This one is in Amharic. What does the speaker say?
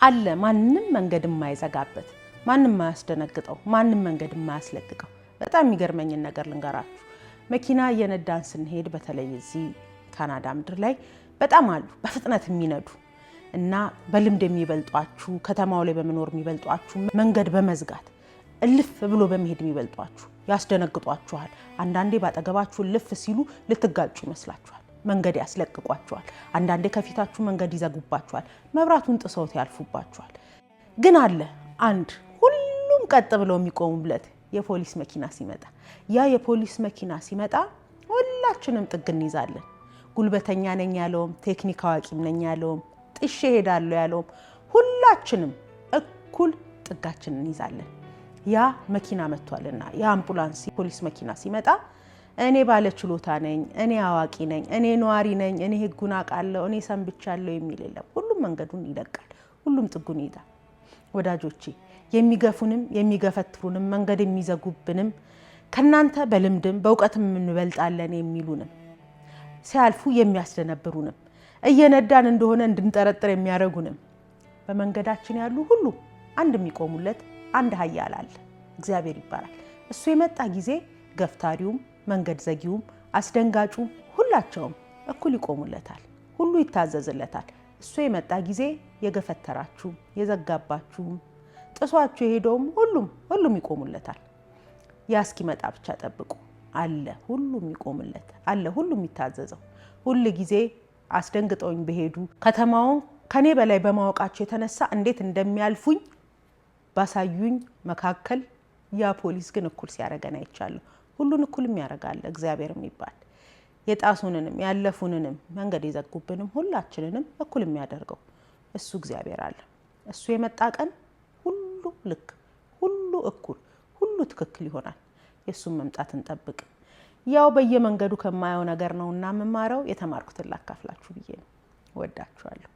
አለ ማንንም መንገድ የማይዘጋበት ማንንም ማያስደነግጠው ማንንም መንገድ የማያስለቅቀው በጣም የሚገርመኝ ነገር ልንገራችሁ መኪና የነዳን ስንሄድ በተለይ እዚህ ካናዳ ምድር ላይ በጣም አሉ በፍጥነት የሚነዱ እና በልምድ የሚበልጧችሁ ከተማው ላይ በመኖር የሚበልጧችሁ መንገድ በመዝጋት እልፍ ብሎ በመሄድ የሚበልጧችሁ ያስደነግጧችኋል አንዳንዴ ባጠገባችሁ እልፍ ሲሉ ልትጋጩ ይመስላችኋል መንገድ ያስለቅቋችኋል አንዳንዴ ከፊታችሁ መንገድ ይዘጉባችኋል መብራቱን ጥሰውት ያልፉባችኋል ግን አለ አንድ ሁሉም ቀጥ ብለው የሚቆሙለት የፖሊስ መኪና ሲመጣ ያ የፖሊስ መኪና ሲመጣ ሁላችንም ጥግ እንይዛለን ጉልበተኛ ነኝ ያለውም ቴክኒክ አዋቂም ነኝ ያለውም ጥሼ ሄዳለሁ ያለውም ሁላችንም እኩል ጥጋችንን እንይዛለን ያ መኪና መጥቷልና ያ አምቡላንስ ፖሊስ መኪና ሲመጣ እኔ ባለ ችሎታ ነኝ እኔ አዋቂ ነኝ እኔ ነዋሪ ነኝ እኔ ህጉን አቃለው እኔ ሰንብቻለሁ የሚል የለም ሁሉም መንገዱን ይለቃል ሁሉም ጥጉን ይይዛል ወዳጆቼ የሚገፉንም የሚገፈትሩንም መንገድ የሚዘጉብንም ከናንተ በልምድም በእውቀትም እንበልጣለን የሚሉንም ሲያልፉ የሚያስደነብሩንም እየነዳን እንደሆነ እንድንጠረጥር የሚያረጉንም በመንገዳችን ያሉ ሁሉ አንድ የሚቆሙለት አንድ ኃያል አለ እግዚአብሔር ይባላል እሱ የመጣ ጊዜ ገፍታሪውም መንገድ ዘጊውም አስደንጋጩም ሁላቸውም እኩል ይቆሙለታል ሁሉ ይታዘዝለታል እሱ የመጣ ጊዜ የገፈተራችሁ የዘጋባችሁ ጥሷችሁ የሄደውም ሁሉም ይቆሙለታል ያስኪመጣ ብቻ ጠብቁ አለ ሁሉም ይቆሙለት አለ ሁሉም ይታዘዘው ሁሉ ጊዜ አስደንግጠውኝ በሄዱ ከተማውን ከኔ በላይ በማወቃቸው የተነሳ እንዴት እንደሚያልፉኝ ባሳዩኝ መካከል ያ ፖሊስ ግን እኩል ሲያረጋና አይቻለሁ ሁሉን እኩልም ያረጋል እግዚአብሔርም ይባል የጣሱንንም ያለፉንንም መንገድ ይዘጉብንም ሁላችንንም እኩል የሚያደርገው እሱ እግዚአብሔር አለ እሱ የመጣ ቀን ሁሉ ልክ ሁሉ እኩል ሁሉ ትክክል ይሆናል የሱን መምጣት እንጠብቅ ያው በየመንገዱ ከማየው ነገር ነውና መማራው የተማርኩትን ላካፍላችሁ ብዬ ነው ወዳችኋለሁ